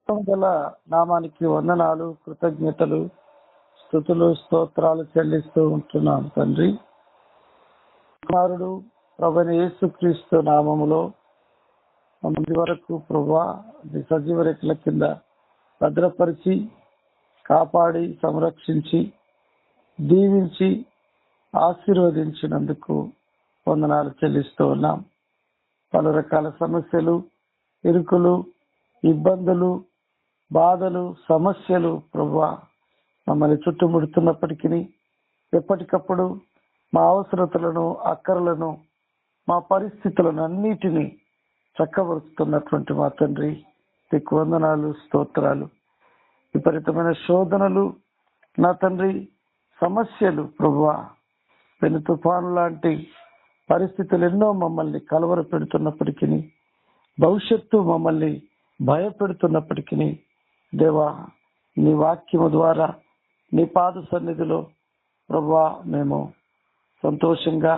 గల నామానికి వందనాలు, కృతజ్ఞతలు, స్తుతులు, స్తోత్రాలు చెల్లిస్తూ ఉంటున్నాం తండ్రి. కుమారుడు ప్రభువైన యేసుక్రీస్తు నామములో మంది వరకు ప్రభువా సజీవ రెక్కల కింద భద్రపరిచి, కాపాడి, సంరక్షించి, దీవించి, ఆశీర్వదించినందుకు వందనాలు చెల్లిస్తూ ఉన్నాం. పలు రకాల సమస్యలు, ఇరుకులు, ఇబ్బందులు, బాధలు, సమస్యలు ప్రభువా మమ్మల్ని చుట్టుముడుతున్నప్పటికీ ఎప్పటికప్పుడు మా అవసరతలను, అక్కరలను, మా పరిస్థితులను అన్నిటినీ చక్కబరుస్తున్నటువంటి మా తండ్రి నీకు వందనాలు, స్తోత్రాలు. విపరీతమైన శోధనలు నా తండ్రి, సమస్యలు ప్రభువా, పెను తుఫాను లాంటి పరిస్థితులు ఎన్నో మమ్మల్ని కలవర పెడుతున్నప్పటికీ, భవిష్యత్తు మమ్మల్ని భయపెడుతున్నప్పటికీ దేవా నీ వాక్యము ద్వారా నీ పాద సన్నిధిలో ప్రభువా మేము సంతోషంగా,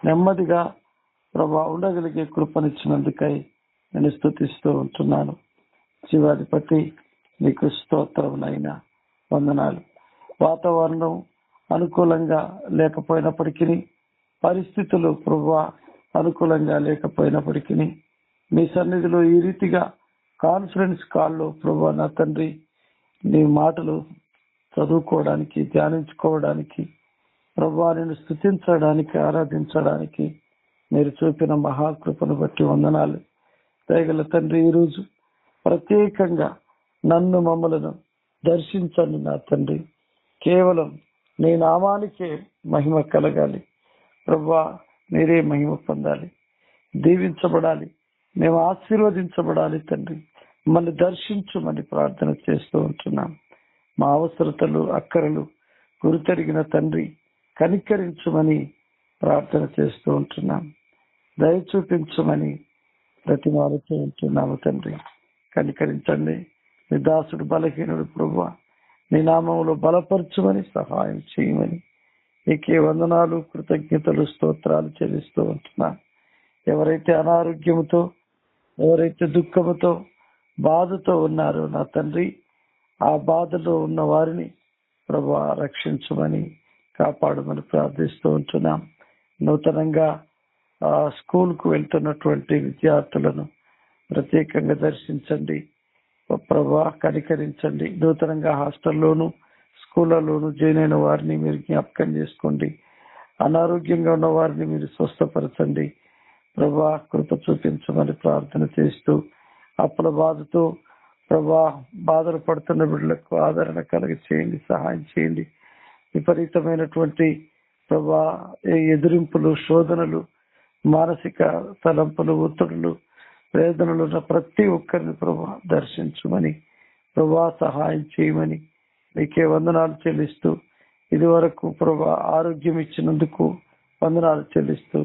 నెమ్మదిగా ప్రభువా ఉండగలిగే కృపనిచ్చినందుకై నేను స్తుతిస్తూ ఉంటున్నాను. శివాధిపతి నీకు స్తోత్రమునైనా వందనాలు. వాతావరణం అనుకూలంగా లేకపోయినప్పటికీ, పరిస్థితులు ప్రభువా అనుకూలంగా లేకపోయినప్పటికీ మీ సన్నిధిలో ఈ రీతిగా కాన్ఫరెన్స్ కాల్లో ప్రభువా నా తండ్రి నీ మాటలు చదువుకోవడానికి, ధ్యానించుకోవడానికి, ప్రభువా నేను స్తుతించడానికి, ఆరాధించడానికి మీరు చూపిన మహాకృపను బట్టి వందనాలు. దయగల తండ్రి, ఈరోజు ప్రత్యేకంగా నన్ను మమ్మలను దర్శించండి నా తండ్రి. కేవలం నీ నామానికే మహిమ కలగాలి ప్రభువా, మీరే మహిమ పొందాలి, దీవించబడాలి, మేము ఆశీర్వదించబడాలి తండ్రి. మమ్మల్ని దర్శించమని ప్రార్థన చేస్తూ ఉంటున్నాం. మా అవసరతలు, అక్కరలు గురితెరిగిన తండ్రి కనికరించమని ప్రార్థన చేస్తూ ఉంటున్నాం. దయ చూపించమని ప్రతిమాలుతూ ఉంటున్నాము తండ్రి. కనికరించండి. నీ దాసుడు బలహీనుడు ప్రభువా, నీ నామములో బలపరచమని, సహాయం చేయమని నీకే వందనాలు, కృతజ్ఞతలు, స్తోత్రాలు చెల్లిస్తూ ఉంటున్నాం. ఎవరైతే అనారోగ్యముతో, ఎవరైతే దుఃఖముతో, బాధతో ఉన్నారో నా తండ్రి, ఆ బాధలో ఉన్న వారిని ప్రభువా రక్షించమని, కాపాడమని ప్రార్థిస్తూ ఉంటున్నాం. నూతనంగా స్కూల్కు వెళ్తున్నటువంటి విద్యార్థులను ప్రత్యేకంగా దర్శించండి ప్రభువా, కనికరించండి. నూతనంగా హాస్టల్లోను, స్కూళ్ళలోను జాయిన్ అయిన వారిని మీరు జ్ఞాపకం చేసుకోండి. అనారోగ్యంగా ఉన్న వారిని మీరు స్వస్థపరచండి ప్రభువా, కృప చూపించమని ప్రార్థన చేస్తూ, అప్పుల బాధతో ప్రభువా బాధలు పడుతున్న బిడ్డలకు ఆదరణ కలిగి చేయండి, సహాయం చేయండి. విపరీతమైనటువంటి ప్రభువా ఎదిరింపులు, శోధనలు, మానసిక తలంపులు, ఒత్తిడులు, వేదనలు ఉన్న ప్రతి ఒక్కరిని ప్రభువా దర్శించమని, ప్రభువా సహాయం చేయమని నీకే వందనాలు చెల్లిస్తూ, ఇది వరకు ప్రభువా ఆరోగ్యం ఇచ్చినందుకు వందనాలు చెల్లిస్తూ,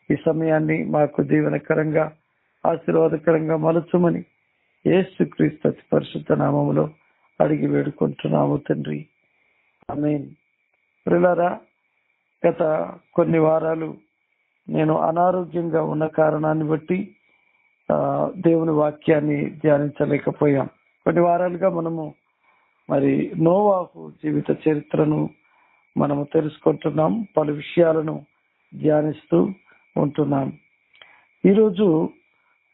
ఈ సమయాన్ని మాకు దీవెనకరంగా, ఆశీర్వాదకరంగా మలచమని యేసుక్రీస్తు అతి పరిశుద్ధ నామములో అడిగి వేడుకుంటున్నాము తండ్రి, ఆమేన్. ప్రియులారా, గత కొన్ని వారాలు నేను అనారోగ్యంగా ఉన్న కారణాన్ని బట్టి దేవుని వాక్యాన్ని ధ్యానించలేకపోయాం. కొన్ని వారాలుగా మనము మరి నోవాహు జీవిత చరిత్రను మనము తెలుసుకుంటున్నాం, పలు విషయాలను ధ్యానిస్తూ ఉంటున్నాం. ఈరోజు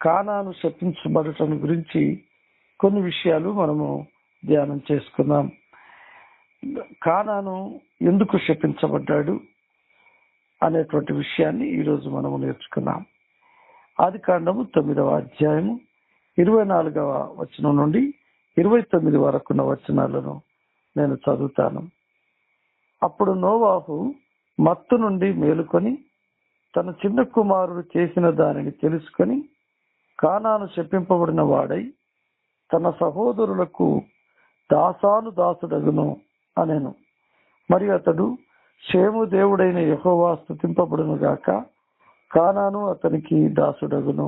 కానాను శపించబడటం గురించి కొన్ని విషయాలు మనము ధ్యానం చేసుకుందాం. కానాను ఎందుకు శపించబడ్డాడు అనేటువంటి విషయాన్ని ఈరోజు మనము నేర్చుకున్నాం. ఆదికాండము 9వ అధ్యాయము 24వ వచనం నుండి 29 వరకున్న వచనాలను నేను చదువుతాను. అప్పుడు నోవాహు మత్తు నుండి మేలుకొని తన చిన్న కుమారుడు చేసిన దానిని తెలుసుకొని కానాను శపింపబడిన వాడై తన సహోదరులకు దాసుడగును అనెను. మరియు అతడు షేము దేవుడైన యెహోవా స్తుతింపబడును గాక, కానాను అతనికి దాసుడగును.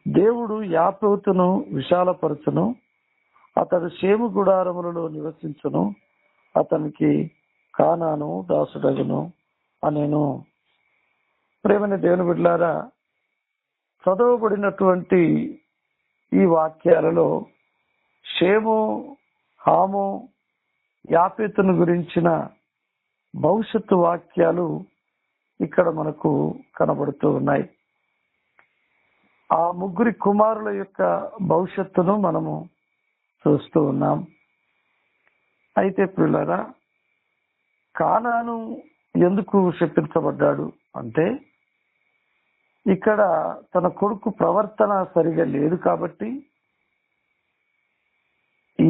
దేవుడు యాపేతును విశాలపరచును, అతడు షేము గుడారములలో నివసించును, అతనికి కానాను దాసుడగును అనెను. ప్రేమని దేవుని బిడ్డలారా, చదవబడినటువంటి ఈ వాక్యాలలో షేము, హాము, యాపేతును గురించిన భవిష్యత్తు వాక్యాలు ఇక్కడ మనకు కనబడుతూ ఉన్నాయి. ఆ ముగ్గురి కుమారుల యొక్క భవిష్యత్తును మనము చూస్తూ ఉన్నాం. అయితే ప్రియులారా, కానాను ఎందుకు శపించబడ్డాడు అంటే, ఇక్కడ తన కొడుకు ప్రవర్తన సరిగా లేదు కాబట్టి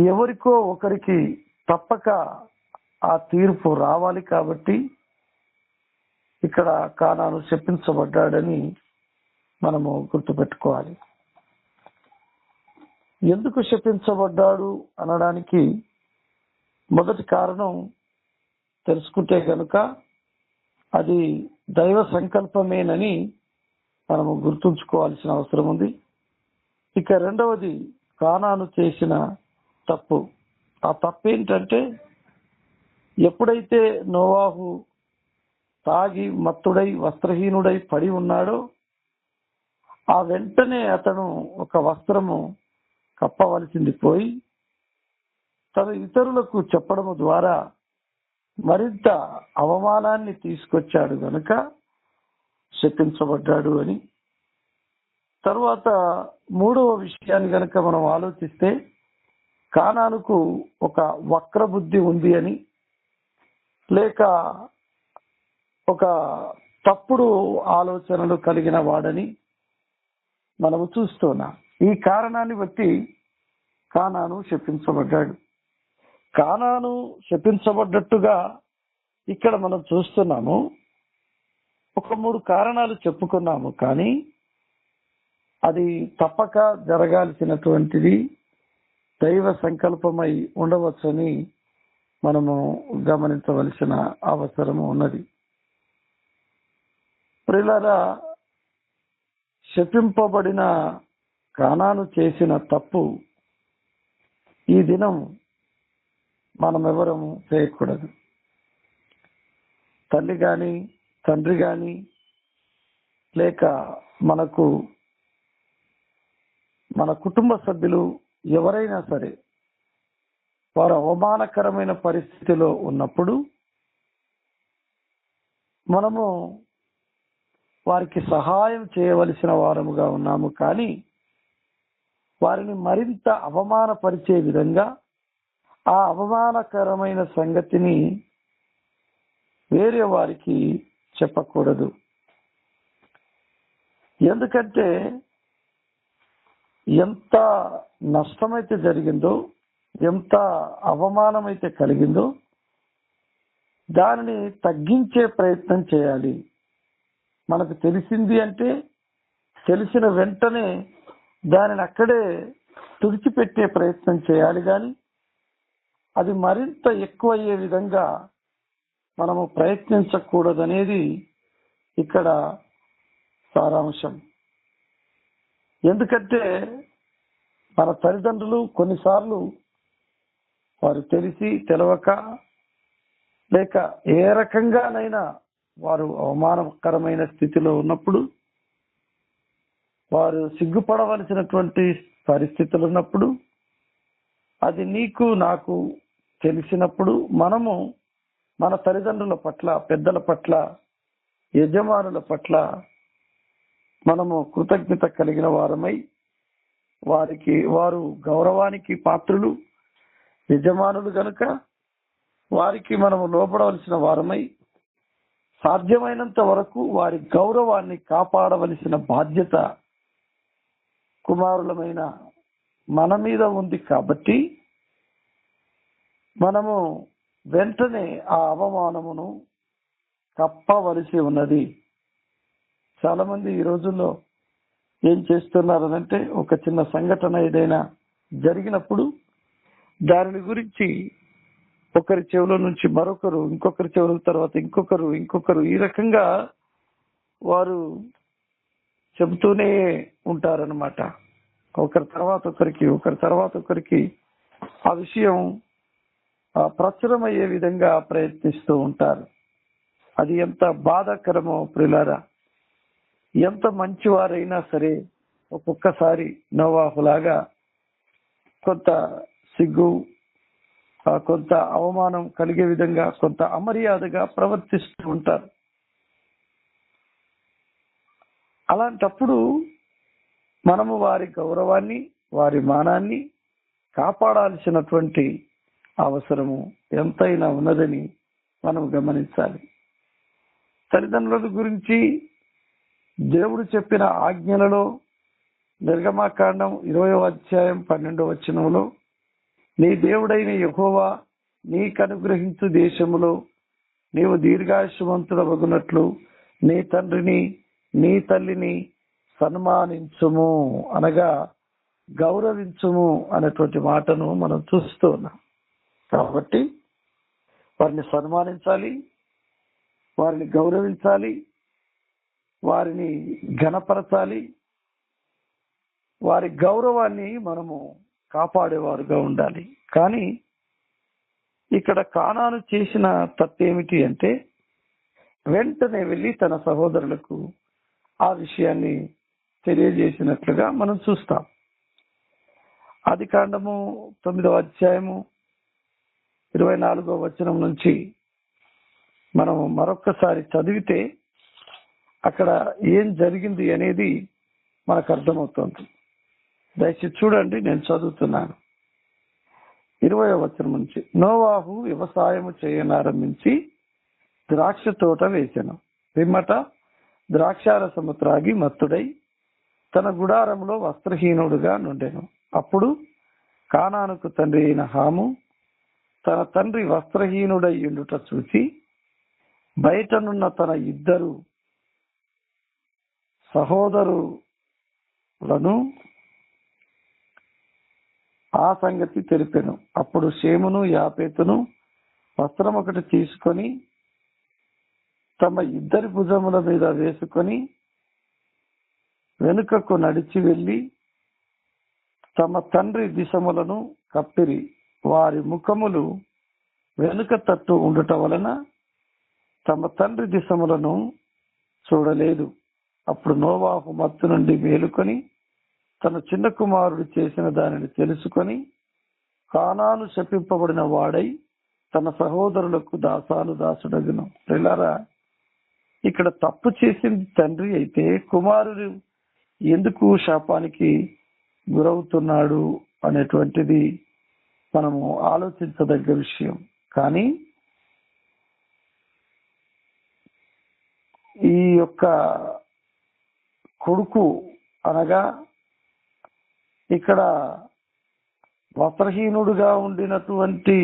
ఎవరికో ఒకరికి తప్పక ఆ తీర్పు రావాలి కాబట్టి ఇక్కడ కానాను శపించబడ్డాడని మనము గుర్తుపెట్టుకోవాలి. ఎందుకు శపించబడ్డాడు అనడానికి మొదటి కారణం తెలుసుకుంటే కనుక అది దైవ సంకల్పమేనని మనము గుర్తుంచుకోవాల్సిన అవసరం ఉంది. ఇక రెండవది, కానాను చేసిన తప్పు. ఆ తప్పు ఏంటంటే, ఎప్పుడైతే నోవాహు తాగి మత్తుడై వస్త్రహీనుడై పడి ఉన్నాడో ఆ వెంటనే అతను ఒక వస్త్రము కప్పవలసింది పోయి తను ఇతరులకు చెప్పడము ద్వారా మరింత అవమానాన్ని తీసుకొచ్చాడు గనుక శపించబడ్డాడు అని. తరువాత మూడవ విషయాన్ని గనక మనం ఆలోచిస్తే, కానానుకు ఒక వక్ర బుద్ధి ఉంది అని, లేక ఒక తప్పుడు ఆలోచనలు కలిగిన వాడని మనము చూస్తున్నాం. ఈ కారణాన్ని బట్టి కానాను శపించబడ్డాడు. కానాను శపించబడ్డట్టుగా ఇక్కడ మనం చూస్తున్నాము. ఒక 3 కారణాలు చెప్పుకున్నాము, కానీ అది తప్పక జరగాల్సినటువంటిది దైవ సంకల్పమై ఉండవచ్చని మనము గమనించవలసిన అవసరము ఉన్నది. ప్రియులారా, శపింపబడిన కానాను చేసిన తప్పు ఈ దినం మనమెవరము చేయకూడదు. తల్లి గాని, తండ్రి గాని, లేక మన కుటుంబ సభ్యులు ఎవరైనా సరే వారు అవమానకరమైన పరిస్థితిలో ఉన్నప్పుడు మనము వారికి సహాయం చేయవలసిన వారముగా ఉన్నాము. కానీ వారిని మరింత అవమానపరిచే విధంగా ఆ అవమానకరమైన సంగతిని వేరే వారికి చెప్పకూడదు. ఎందుకంటే ఎంత నష్టమైతే జరిగిందో, ఎంత అవమానమైతే కలిగిందో దానిని తగ్గించే ప్రయత్నం చేయాలి. మనకు తెలిసింది అంటే తెలిసిన వెంటనే దానిని అక్కడే తుడిచిపెట్టే ప్రయత్నం చేయాలి, కానీ అది మరింత ఎక్కువ అయ్యే విధంగా మనము ప్రయత్నించకూడదనేది ఇక్కడ సారాంశం. ఎందుకంటే మన తల్లిదండ్రులు కొన్నిసార్లు వారు తెలిసి తెలవక లేక ఏ రకంగానైనా వారు అవమానకరమైన స్థితిలో ఉన్నప్పుడు, వారు సిగ్గుపడవలసినటువంటి పరిస్థితులు ఉన్నప్పుడు, అది నీకు నాకు తెలిసినప్పుడు మనము మన తల్లిదండ్రుల పట్ల, పెద్దల పట్ల, యజమానుల పట్ల మనము కృతజ్ఞత కలిగిన వారమై వారు గౌరవానికి పాత్రులు, యజమానులు గనుక వారికి మనము లోబడవలసిన వారమై సాధ్యమైనంత వరకు వారి గౌరవాన్ని కాపాడవలసిన బాధ్యత కుమారులమైన మన మీద ఉంది. కాబట్టి మనము వెంటనే ఆ అవమానమును కప్పవలసి ఉన్నది. చాలా మంది ఈ రోజుల్లో ఏం చేస్తున్నారనంటే, ఒక చిన్న సంఘటన ఏదైనా జరిగినప్పుడు దాని గురించి ఒకరి చెవుల నుంచి మరొకరు, ఇంకొకరి చెవుల తర్వాత ఇంకొకరు ఈ రకంగా వారు చెబుతూనే ఉంటారనమాట. ఒకరి తర్వాత ఒకరికి ఆ విషయం ప్రచురమయ్యే విధంగా ప్రయత్నిస్తూ ఉంటారు. అది ఎంత బాధాకరమో ప్రియులారా. ఎంత మంచివారైనా సరే ఒక్కొక్కసారి నోవాహులాగా కొంత సిగ్గు, కొంత అవమానం కలిగే విధంగా, కొంత అమర్యాదగా ప్రవర్తిస్తూ ఉంటారు. అలాంటప్పుడు మనము వారి గౌరవాన్ని, వారి మానాన్ని కాపాడాల్సినటువంటి అవసరము ఎంతైనా ఉన్నదని మనం గమనించాలి. తల్లిదండ్రుల గురించి దేవుడు చెప్పిన ఆజ్ఞలలో నిర్గమాకాండం 20వ అధ్యాయం 12వ వచనంలో, నీ దేవుడైన యెహోవా నీకు అనుగ్రహించు దేశములో నీవు దీర్ఘాయుష్మంతుడవగునట్లు నీ తండ్రిని నీ తల్లిని సన్మానించుము, అనగా గౌరవించుము అనేటువంటి మాటను మనం చూస్తూ ఉన్నాం. కాబట్టి వారిని సన్మానించాలి, వారిని గౌరవించాలి, వారిని ఘనపరచాలి, వారి గౌరవాన్ని మనము కాపాడేవారుగా ఉండాలి. కానీ ఇక్కడ కానాను చేసిన తప్పేమిటి అంటే, వెంటనే వెళ్ళి తన సహోదరులకు ఆ విషయాన్ని తెలియజేసినట్లుగా మనం చూస్తాం. ఆదికాండము 9వ అధ్యాయము 24వ వచనం నుంచి మనం మరొక్కసారి చదివితే అక్కడ ఏం జరిగింది అనేది మనకు అర్థమవుతుంది. దయచేసి చూడండి, నేను చదువుతున్నాను. 20వ వచనం నుంచి, నోవాహు వ్యవసాయము చేయనారంభించి ద్రాక్ష తోట వేసెను. పిమ్మట ద్రాక్షారసము త్రాగి మత్తుడై తన గుడారంలో వస్త్రహీనుడుగా నుండెను. అప్పుడు కానానుకు తండ్రి అయిన హాము తన తండ్రి వస్త్రహీనుడై ఉండుట చూసి బయటనున్న తన ఇద్దరు సహోదరులను ఆ సంగతి తెలిపెను. అప్పుడు షేమును యాపేతును వస్త్రం ఒకటి తీసుకొని తమ ఇద్దరి భుజముల మీద వేసుకొని వెనుకకు నడిచి వెళ్లి తమ తండ్రి దిశములను కప్పిరి. వారి ముఖములు వెనుక తట్టు ఉండుట వలన తమ తండ్రి దిశములను చూడలేదు. అప్పుడు నోవాహు మత్తు నుండి మేలుకొని తన చిన్న కుమారుడు చేసిన దానిని తెలుసుకొని కానాను శపింపబడిన వాడై తన సహోదరులకు దాసుడగును. పిల్లరా, ఇక్కడ తప్పు చేసింది తండ్రి అయితే కుమారుడు ఎందుకు శాపానికి గురవుతున్నాడు అనేటువంటిది మనము ఆలోచించదగ్గ విషయం. కానీ ఈ యొక్క కొడుకు అనగా ఇక్కడ వస్త్రహీనుడుగా ఉండినటువంటి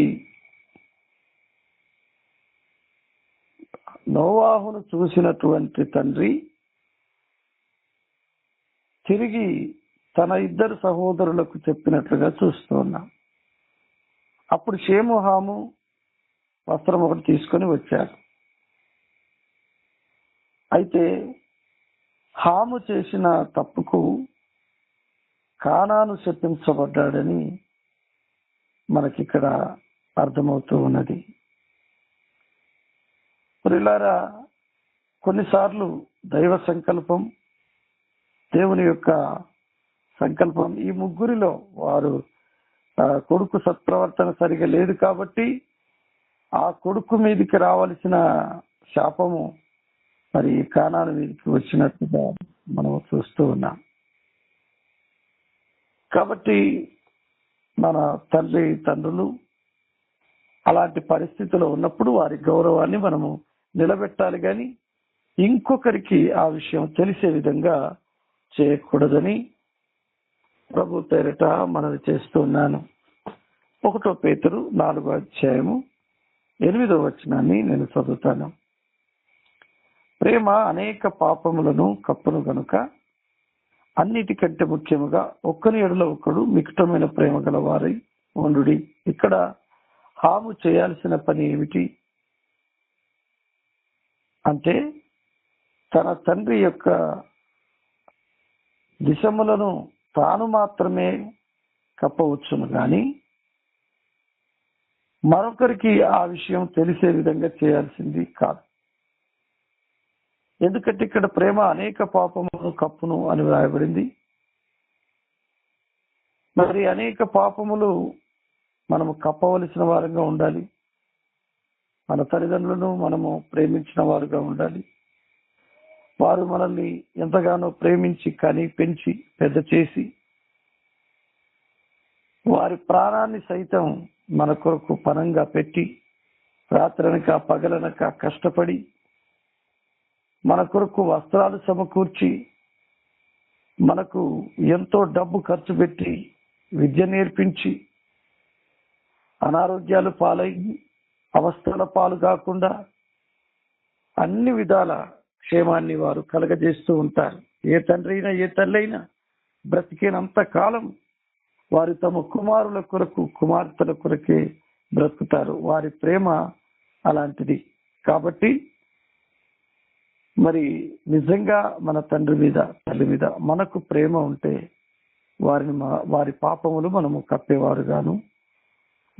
నోవాహును చూసినటువంటి తండ్రి తిరిగి తన ఇద్దరు సహోదరులకు చెప్పినట్లుగా చూస్తున్నాం. అప్పుడు షేము హాము వస్త్రం ఒకటి తీసుకొని వచ్చారు. అయితే హాము చేసిన తప్పుకు కానాను శపించబడ్డాడని మనకిక్కడ అర్థమవుతూ ఉన్నది. ప్రియులారా, కొన్నిసార్లు దైవ సంకల్పం, దేవుని యొక్క సంకల్పం, ఈ ముగ్గురిలో వారు కొడుకు సత్ప్రవర్తన సరిగా లేదు కాబట్టి ఆ కొడుకు మీదకి రావాల్సిన శాపము మరి కానాను మీదకి వచ్చినట్టుగా మనం చూస్తూ ఉన్నాం. కాబట్టి మన తండ్రులు అలాంటి పరిస్థితిలో ఉన్నప్పుడు వారి గౌరవాన్ని మనము నిలబెట్టాలి, కానీ ఇంకొకరికి ఆ విషయం తెలిసే విధంగా చేయకూడదని ప్రభు పేరిట మనవి చేస్తున్నాను. 1 పేతురు 4వ అధ్యాయము 8వ వచనాన్ని నేను చదువుతాను. ప్రేమ అనేక పాపములను కప్పును గనుక అన్నిటికంటే ముఖ్యముగా ఒక్కని ఎడల ఒకడు మికుటమైన ప్రేమ గల వారై ఉండుడి. ఇక్కడ హాము చేయాల్సిన పని ఏమిటి అంటే, తన తండ్రి యొక్క దిశములను తాను మాత్రమే కప్పవచ్చును, కానీ మరొకరికి ఆ విషయం తెలిసే విధంగా చేయాల్సింది కాదు. ఎందుకంటే ఇక్కడ ప్రేమ అనేక పాపములను కప్పును అని వ్రాయబడింది. మరి అనేక పాపములు మనము కప్పవలసిన వారంగా ఉండాలి. మన తల్లిదండ్రులను మనము ప్రేమించిన వారుగా ఉండాలి. వారు మనల్ని ఎంతగానో ప్రేమించి కని పెంచి పెద్ద చేసి వారి ప్రాణాన్ని సైతం మన కొరకు పణంగా పెట్టి రాత్రనక పగలనక కష్టపడి మన కొరకు వస్త్రాలు సమకూర్చి మనకు ఎంతో డబ్బు ఖర్చు పెట్టి విద్య నేర్పించి అనారోగ్యాలు పాలై అవస్థల పాలు కాకుండా అన్ని విధాల క్షేమాన్ని వారు కలగజేస్తూ ఉంటారు. ఏ తండ్రి అయినా ఏ తల్లి అయినా బ్రతికినంత కాలం వారు తమ కుమారుల కొరకు కుమార్తెల కొరకే బ్రతుకుతారు. వారి ప్రేమ అలాంటిది. కాబట్టి మరి నిజంగా మన తండ్రి మీద తల్లి మీద మనకు ప్రేమ ఉంటే వారి పాపములు మనము కప్పేవారుగాను,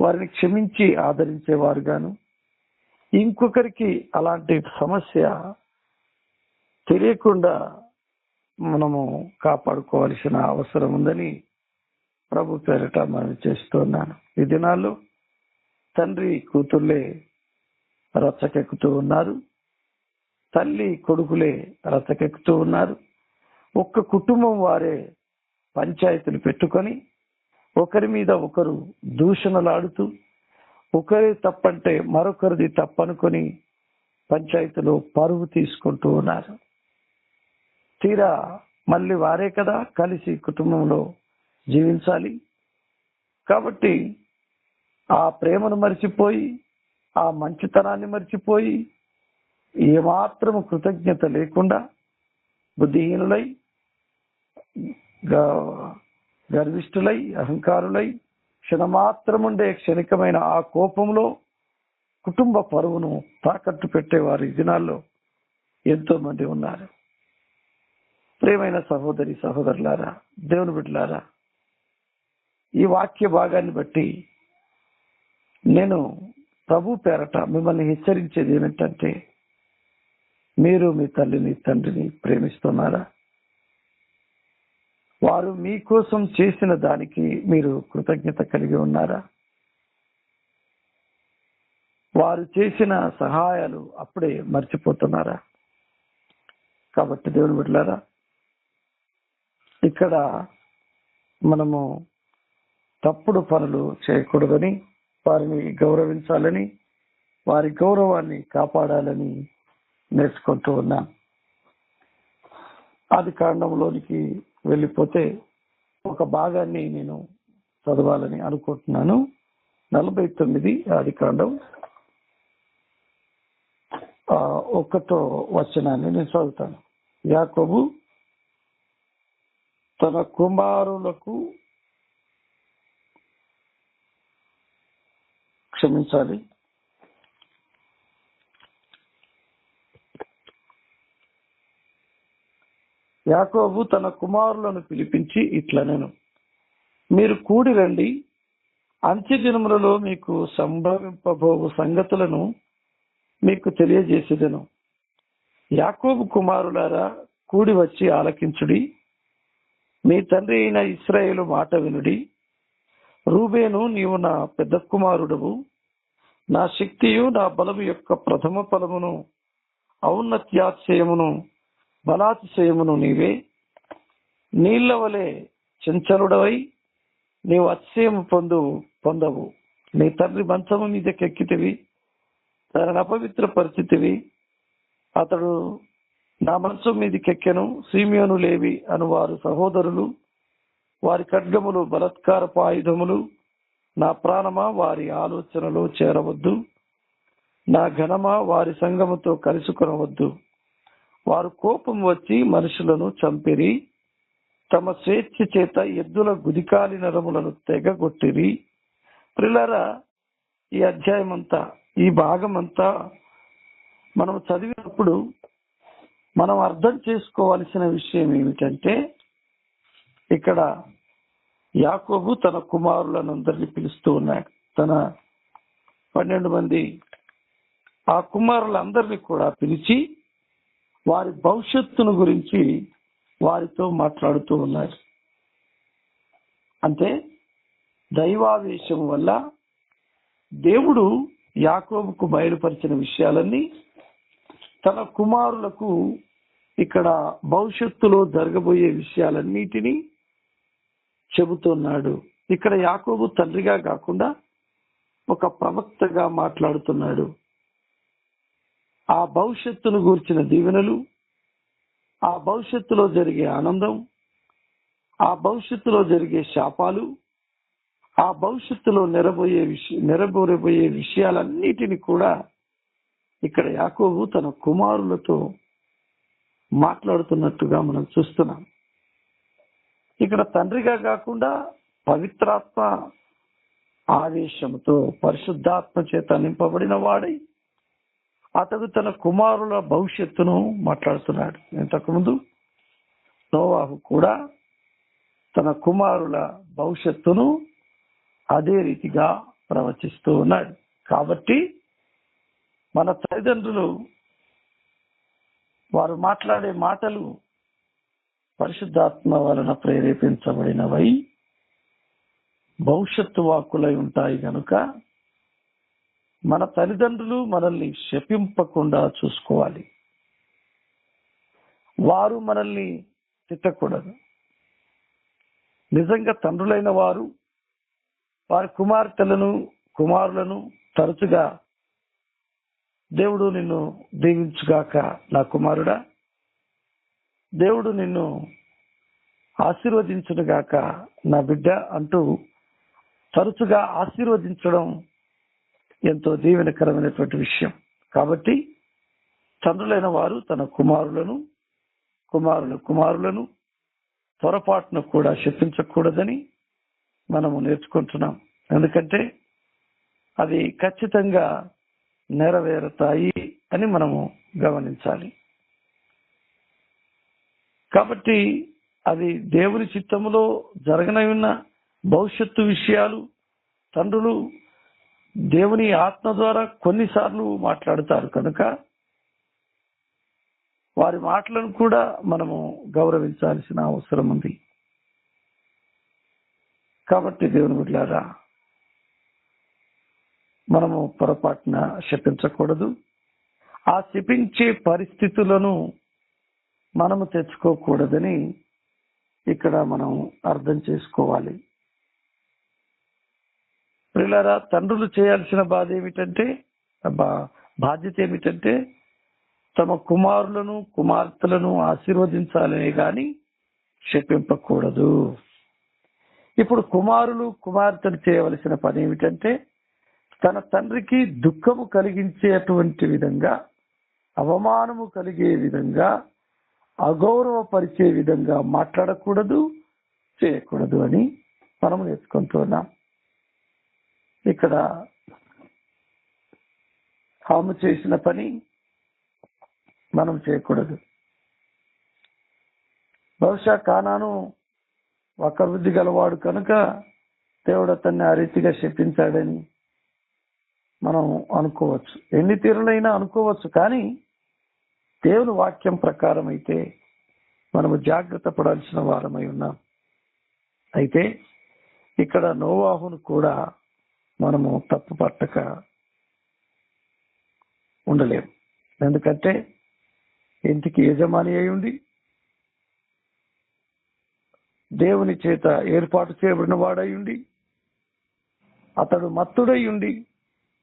వారిని క్షమించి ఆదరించేవారుగాను, ఇంకొకరికి అలాంటి సమస్య తెలియకుండా మనము కాపాడుకోవాల్సిన అవసరం ఉందని ప్రభు పేరిట మనం చేస్తున్నాను. ఈ దినాల్లో తండ్రి కూతుర్లే రచ్చకెక్కుతూ ఉన్నారు, తల్లి కొడుకులే రచ్చకెక్కుతూ ఉన్నారు. ఒక్క కుటుంబం వారే పంచాయతీలు పెట్టుకొని ఒకరి మీద ఒకరు దూషణలాడుతూ ఒకరి తప్పంటే మరొకరిది తప్పనుకొని పంచాయతీలో పరువు తీసుకుంటూ ఉన్నారు. తీరా మళ్ళీ వారే కదా కలిసి కుటుంబంలో జీవించాలి. కాబట్టి ఆ ప్రేమను మర్చిపోయి ఆ మంచితనాన్ని మర్చిపోయి ఏమాత్రము కృతజ్ఞత లేకుండా బుద్ధిహీనులై గర్విష్ఠులై అహంకారులై క్షణమాత్రముండే క్షణికమైన ఆ కోపంలో కుటుంబ పరువును తాకట్టు పెట్టేవారు ఈ దినాల్లో ఎంతో మంది ఉన్నారు. ప్రియమైన సహోదరి సహోదరులారా, దేవుని బిడ్డలారా, ఈ వాక్య భాగాన్ని బట్టి నేను ప్రభు పేరట మిమ్మల్ని హెచ్చరించేది ఏమిటంటే, మీరు మీ తల్లిని తండ్రిని ప్రేమిస్తున్నారా? వారు మీకోసం చేసిన దానికి మీరు కృతజ్ఞత కలిగి ఉన్నారా? వారు చేసిన సహాయాలు అప్పుడే మర్చిపోతున్నారా? కాబట్టి దేవుని బిడ్డలారా, ఇక్కడ మనము తప్పుడు పనులు చేయకూడదని, వారిని గౌరవించాలని, వారి గౌరవాన్ని కాపాడాలని నేర్చుకుంటూ ఉన్నాం. ఆది కాండంలోనికి వెళ్ళిపోతే ఒక భాగాన్ని నేను చదవాలని అనుకుంటున్నాను. 49 ఆది కాండం 1వ వచనాన్ని నేను చదువుతాను. యాకోబు తన కుమారులకు క్షమించాలి యాకోబు తన కుమారులను పిలిపించి ఇట్లనెను, మీరు కూడి రండి, అంత్య దినములలో మీకు సంభవింపబోవు సంగతులను మీకు తెలియజేసేదను. యాకోబు కుమారులారా, కూడి వచ్చి ఆలకించుడి, మీ తండ్రి అయిన ఇశ్రాయేలు మాట వినుడి. రూబేను, నీవు నా పెద్ద కుమారుడవు, నా శక్తియు నా బలము యొక్క ప్రథమ ఫలమును, ఔన్నత్యాతిశయమును బలాతిశయమును నీవే. నీళ్ల వలె చంచలుడవై నీవు అతిశయము పొందవు. నీ తండ్రి మంచము మీదకెక్కితివి, తనను అపవిత్ర పరిస్థితివి. అతడు నా మంచం మీదకెక్కెను. సిమియోను, లేవి అను వారు సహోదరులు, వారి ఖడ్గములు బలత్కారపు ఆయుధములు. నా ప్రాణమా, వారి ఆలోచనలో చేరవద్దు. నా ఘనమా, వారి సంగముతో కలుసుకొనవద్దు. వారు కోపం వచ్చి మనుషులను చంపిరి, తమ స్వేచ్ఛ చేత ఎద్దుల గుదికాలి నరములను తెగగొట్టిరి. ప్రియులారా, ఈ అధ్యాయం అంతా, ఈ భాగం అంతా మనం చదివినప్పుడు మనం అర్థం చేసుకోవాల్సిన విషయం ఏమిటంటే, ఇక్కడ యాకోబు తన కుమారులనందరినీ పిలుస్తూ ఉన్నాడు. తన 12 మంది ఆ కుమారులందరినీ కూడా పిలిచి వారి భవిష్యత్తును గురించి వారితో మాట్లాడుతూ ఉన్నారు. అంటే దైవావేశం వల్ల దేవుడు యాకోబుకు బయలుపరిచిన విషయాలన్నీ తన కుమారులకు ఇక్కడ భవిష్యత్తులో జరగబోయే విషయాలన్నిటినీ చెబుతున్నాడు. ఇక్కడ యాకోబు తండ్రిగా కాకుండా ఒక ప్రవక్తగా మాట్లాడుతున్నాడు. ఆ భవిష్యత్తును గూర్చిన దీవెనలు, ఆ భవిష్యత్తులో జరిగే ఆనందం, ఆ భవిష్యత్తులో జరిగే శాపాలు, ఆ భవిష్యత్తులో నెరవేరబోయే విషయాలన్నిటిని కూడా ఇక్కడ యాకోబు తన కుమారులతో మాట్లాడుతున్నట్టుగా మనం చూస్తున్నాం. ఇక్కడ తండ్రిగా కాకుండా పవిత్రాత్మ ఆవేశంతో పరిశుద్ధాత్మ చేత నింపబడిన వాడై అతడు తన కుమారుల భవిష్యత్తును మాట్లాడుతున్నాడు. ఇంతకుముందు నోవాహు కూడా తన కుమారుల భవిష్యత్తును అదే రీతిగా ప్రవచిస్తూ ఉన్నాడు. కాబట్టి మన తల్లిదండ్రులు వారు మాట్లాడే మాటలు పరిశుద్ధాత్మ వలన ప్రేరేపించబడినవై భవిష్యత్తు వాక్కులై ఉంటాయి కనుక మన తల్లిదండ్రులు మనల్ని శపింపకుండా చూసుకోవాలి. వారు మనల్ని తిట్టకూడదు. నిజంగా తండ్రులైన వారు వారి కుమారులను తరచుగా దేవుడు నిన్ను దీవించుగాక నా కుమారుడా, దేవుడు నిన్ను ఆశీర్వదించుగాక నా బిడ్డ అంటూ తరచుగా ఆశీర్వదించడం ఎంతో దీవెనకరమైనటువంటి విషయం. కాబట్టి తండ్రులైన వారు తన కుమారులను పొరపాటును కూడా శపించకూడదని మనము నేర్చుకుంటున్నాం. ఎందుకంటే అది ఖచ్చితంగా నెరవేరుతాయి అని మనము గమనించాలి. కాబట్టి అది దేవుని చిత్తములో జరగనయున్న భవిష్యత్తు విషయాలు తండ్రులు దేవుని ఆత్మ ద్వారా కొన్నిసార్లు మాట్లాడుతారు కనుక వారి మాటలను కూడా మనము గౌరవించాల్సిన అవసరం ఉంది. కాబట్టి దేవుని బిడ్డలారా, మనము పొరపాటున శపించకూడదు. ఆ శపించే పరిస్థితులను మనము తెచ్చుకోకూడదని ఇక్కడ మనం అర్థం చేసుకోవాలి. ప్రియులారా, తండ్రులు చేయాల్సిన బాధ్యత ఏమిటంటే తమ కుమారులను కుమార్తెలను ఆశీర్వదించాలనే గాని శపింపకూడదు. ఇప్పుడు కుమారులు కుమార్తెలు చేయవలసిన పని ఏమిటంటే తన తండ్రికి దుఃఖము కలిగించేటువంటి విధంగా, అవమానము కలిగే విధంగా, అగౌరవపరిచే విధంగా మాట్లాడకూడదు, చేయకూడదు అని మనం నేర్చుకుంటున్నాం. ఇక్కడ హాము చేసిన పని మనం చేయకూడదు. బహుశా కానాను వక్రబుద్ధి గలవాడు కనుక దేవుడు అతన్ని ఆ రీతిగా శపించాడని మనం అనుకోవచ్చు. ఎన్ని తీరులైనా అనుకోవచ్చు. కానీ దేవుని వాక్యం ప్రకారం అయితే మనము జాగ్రత్త పడాల్సిన వారమై ఉన్నాం. అయితే ఇక్కడ నోవాహును కూడా మనము తప్పు పట్టక ఉండలేము. ఎందుకంటే ఇంటికి యజమాని అయి ఉండి దేవుని చేత ఏర్పాటు చేయబడిన వాడై ఉండి అతడు మత్తుడై ఉండి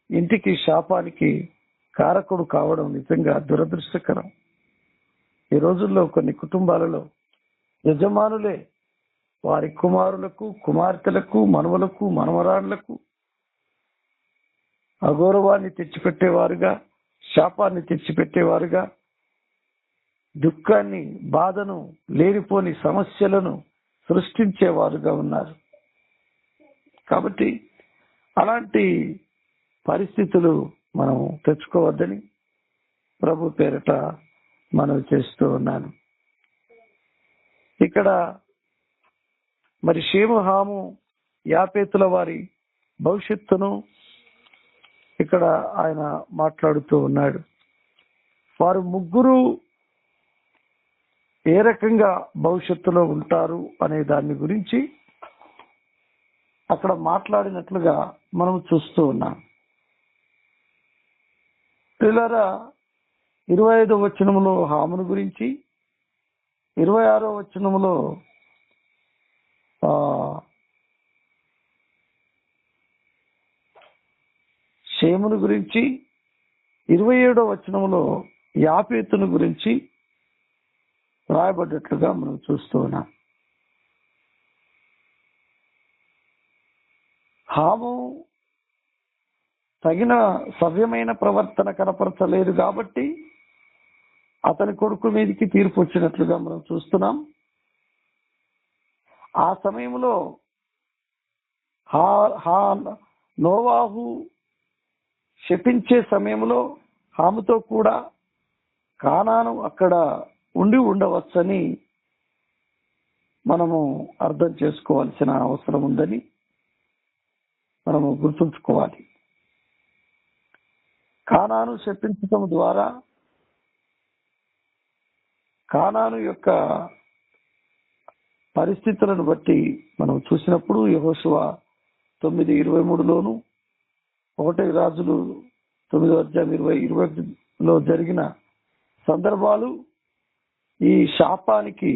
ఇంటికి శాపానికి కారకుడు కావడం నిజంగా దురదృష్టకరం. ఈ రోజుల్లో కొన్ని కుటుంబాలలో యజమానులే వారి కుమారులకు కుమార్తెలకు మనవలకు మనవరాళ్లకు అగౌరవాన్ని తెచ్చిపెట్టేవారుగా, శాపాన్ని తెచ్చిపెట్టేవారుగా, దుఃఖాన్ని, బాధను, లేనిపోని సమస్యలను సృష్టించేవారుగా ఉన్నారు. కాబట్టి అలాంటి పరిస్థితులు మనం తెచ్చుకోవద్దని ప్రభు పేరిట మనవి చేస్తూ ఉన్నాను. ఇక్కడ మరి షేము, హాము, యాపేతుల వారి భవిష్యత్తును ఇక్కడ ఆయన మాట్లాడుతూ ఉన్నాడు. వారు ముగ్గురు ఏ రకంగా భవిష్యత్తులో ఉంటారు అనే దాని గురించి అక్కడ మాట్లాడినట్లుగా మనం చూస్తూ ఉన్నాం. ప్రియులారా, 25వ వచనములో హామును గురించి, 26వ వచనములో షేమును గురించి, 27వ వచనములో యాపేతును గురించి రాయబడ్డట్లుగా మనం చూస్తూ ఉన్నాం. హాము తగిన సవ్యమైన ప్రవర్తన కనపరచలేదు కాబట్టి అతని కొడుకు మీదకి తీర్పు వచ్చినట్లుగా మనం చూస్తున్నాం. ఆ సమయంలో నోవాహు శపించే సమయంలో హాముతో కూడా కానాను అక్కడ ఉండి ఉండవచ్చని మనము అర్థం చేసుకోవాల్సిన అవసరం ఉందని మనము గుర్తుంచుకోవాలి. కానాను శపించటం ద్వారా కానాను యొక్క పరిస్థితులను బట్టి మనం చూసినప్పుడు యెహోషువ 9:23లోను 1 రాజులు 9:21లో జరిగిన సందర్భాలు ఈ శాపానికి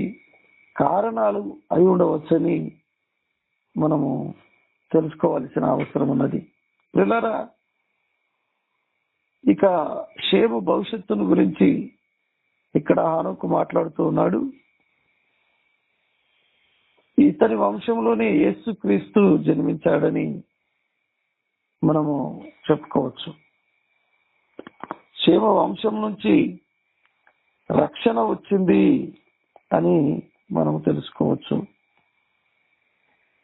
కారణాలు అయి ఉండవచ్చని మనము తెలుసుకోవాల్సిన అవసరం ఉన్నది. పిల్లరా, ఇక షేము భవిష్యత్తును గురించి ఇక్కడ హనోకు మాట్లాడుతూ ఉన్నాడు. ఇతని వంశంలోనే యేసుక్రీస్తు జన్మించాడని మనము చెప్పుకోవచ్చు. షేము వంశం నుంచి రక్షణ వచ్చింది అని మనం తెలుసుకోవచ్చు.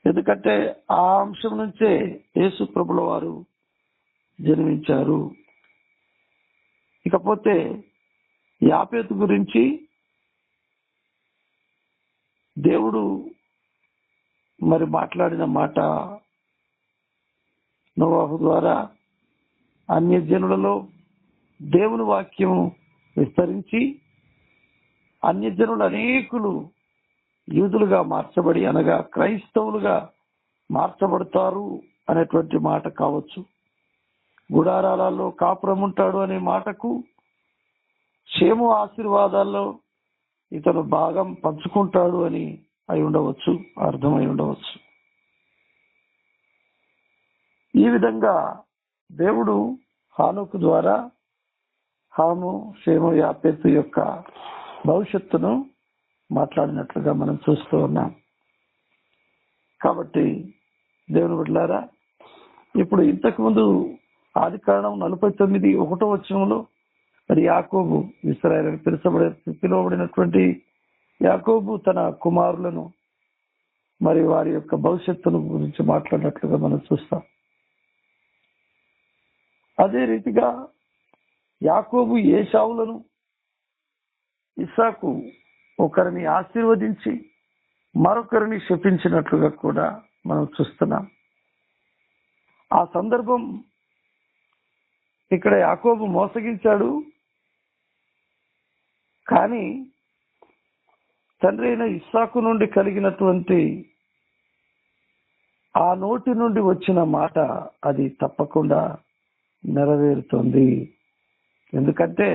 ఎందుకంటే ఆ అంశం నుంచే యేసు ప్రభుల వారు జన్మించారు. ఇకపోతే యాపేతు గురించి దేవుడు మరి మాట్లాడిన మాట, నోవాహు ద్వారా అన్యజనులలో దేవుని వాక్యం విస్తరించి అన్యజనులు అనేకులు యూదులుగా మార్చబడి, అనగా క్రైస్తవులుగా మార్చబడతారు అనేటువంటి మాట కావచ్చు. గుడారాలలో కాపురం ఉంటాడు అనే మాటకు షేము ఆశీర్వాదాల్లో ఇతను భాగం పంచుకుంటాడు అని అయి ఉండవచ్చు, అర్థమై ఉండవచ్చు. ఈ విధంగా దేవుడు హానోకు ద్వారా హాము, షేము, యాపేతు యొక్క భవిష్యత్తును మాట్లాడినట్లుగా మనం చూస్తూ ఉన్నాం. కాబట్టి దేవుని బిడ్డలారా, ఇప్పుడు ఇంతకుముందు ఆదికాండం 49:1 వచనంలో మరి యాకోబు, ఇశ్రాయేలు అని పిలువబడినటువంటి యాకోబు తన కుమారులను మరి వారి యొక్క భవిష్యత్తును గురించి మాట్లాడినట్లుగా మనం చూస్తాం. అదే రీతిగా యాకోబు ఏశావులను, ఇస్సాకు ఒకరిని ఆశీర్వదించి మరొకరిని శపించినట్లుగా కూడా మనం చూస్తున్నాం. ఆ సందర్భం ఇక్కడ యాకోబు మోసగించాడు, కానీ తండ్రి అయిన ఇస్సాకు నుండి కలిగినటువంటి ఆ నోటి నుండి వచ్చిన మాట అది తప్పకుండా నెరవేరుతుంది. ఎందుకంటే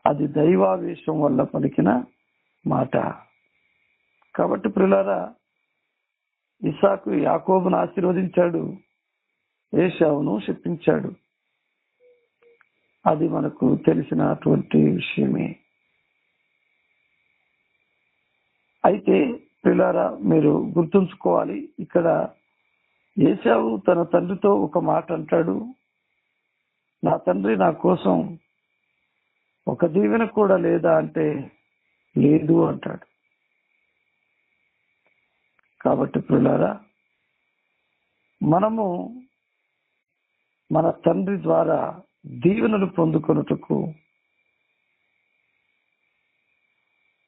అది దైవావేశం వల్ల పలికిన మాట. కాబట్టి ప్రియులారా, ఇస్సాకు యాకోబును ఆశీర్వదించాడు, ఏశావును శపించాడు. అది మనకు తెలిసినటువంటి విషయమే. అయితే ప్రియులారా, మీరు గుర్తుంచుకోవాలి, ఇక్కడ ఏశావు తన తండ్రితో ఒక మాట అంటాడు, నా తండ్రి నా కోసం ఒక దీవెన కూడా లేదా అంటే లేదు అంటాడు. కాబట్టి ప్రియులారా, మనము మన తండ్రి ద్వారా దీవెనలు పొందుకొనుటకు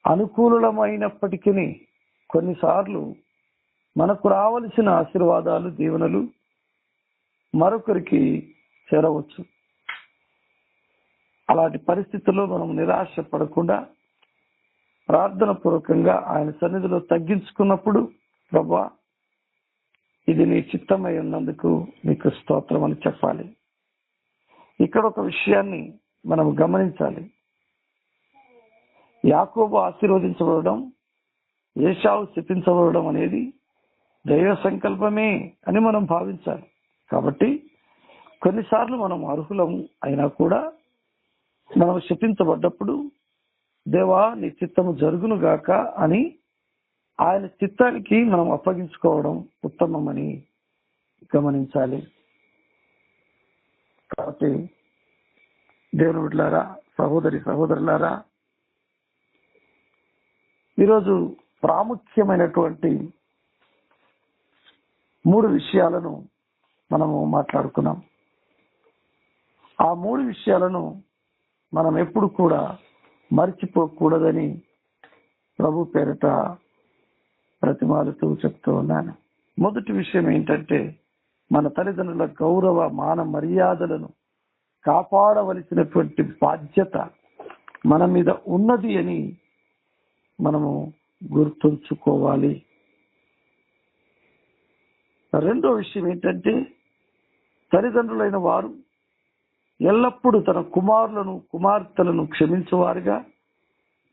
అనుకూలమైనప్పటికీ కొన్నిసార్లు మనకు రావలసిన ఆశీర్వాదాలు, దీవెనలు మరొకరికి చేరవచ్చు. అలాంటి పరిస్థితుల్లో మనం నిరాశ పడకుండా ప్రార్థన పూర్వకంగా ఆయన సన్నిధిలో తగ్గించుకున్నప్పుడు, ప్రభువా ఇది నీ చిత్తమై ఉన్నందుకు నీకు స్తోత్రం అని చెప్పాలి. ఇక్కడ ఒక విషయాన్ని మనం గమనించాలి. యాకోబు ఆశీర్వదించబడడం, ఏశావు శపించబడడం అనేది దైవ సంకల్పమే అని మనం భావించాలి. కాబట్టి కొన్నిసార్లు మనం అర్హులం అయినా కూడా మనం శపించబడ్డప్పుడు దేవా నీ చిత్తము జరుగును గాక అని ఆయన చిత్తానికి మనం అప్పగించుకోవడం ఉత్తమమని గమనించాలి. కాబట్టి దేవుని బిడ్డలారా, సహోదరులారా, ఈరోజు ప్రాముఖ్యమైనటువంటి 3 విషయాలను మనము మాట్లాడుకున్నాం. ఆ 3 విషయాలను మనం ఎప్పుడు కూడా మర్చిపోకూడదని ప్రభు పేరిట ప్రతిమాలుతూ చెప్తూ ఉన్నాను. మొదటి విషయం ఏంటంటే, మన తల్లిదండ్రుల గౌరవ మాన మర్యాదలను కాపాడవలసినటువంటి బాధ్యత మన మీద ఉన్నది అని మనము గుర్తుంచుకోవాలి. రెండో విషయం ఏంటంటే, తల్లిదండ్రులైన వారు ఎల్లప్పుడూ తన కుమారులను కుమార్తెలను క్షమించువారుగా,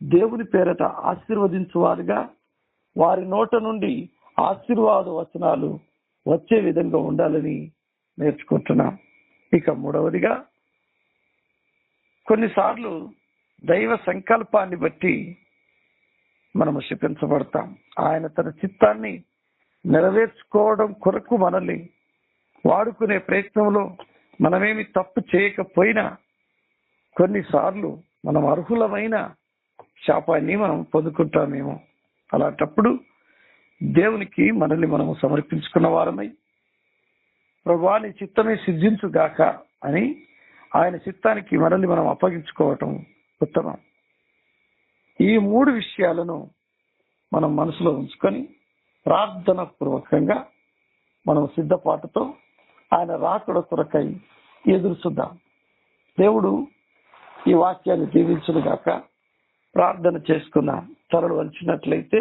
దేవుని పేరట ఆశీర్వదించువారుగా, వారి నోట నుండి ఆశీర్వాద వచనాలు వచ్చే విధంగా ఉండాలని నేర్చుకుంటున్నాం. ఇక మూడవదిగా, కొన్నిసార్లు దైవ సంకల్పాన్ని బట్టి మనము శపించబడతాం. ఆయన తన చిత్తాన్ని నెరవేర్చుకోవడం కొరకు మనల్ని వాడుకునే ప్రయత్నంలో మనమేమి తప్పు చేయకపోయినా కొన్నిసార్లు మనం అర్హులమైన శాపాన్ని మనం పొందుకుంటామేమో. అలాంటప్పుడు దేవునికి మనల్ని మనము సమర్పించుకున్న వారమై, ప్రభువా నీ చిత్తమే సిద్ధించుగాక అని ఆయన చిత్తానికి మనల్ని మనం అప్పగించుకోవటం ఉత్తమం. ఈ 3 విషయాలను మనం మనసులో ఉంచుకొని ప్రార్థన పూర్వకంగా మనం సిద్ధపాటుతో ఆయన రాకడ కొరకై ఎదురు చూద్దాం. దేవుడు ఈ వాక్యాన్ని దీవించునుగాక. ప్రార్థన చేసుకున్నాం. తలలు వంచినట్లయితే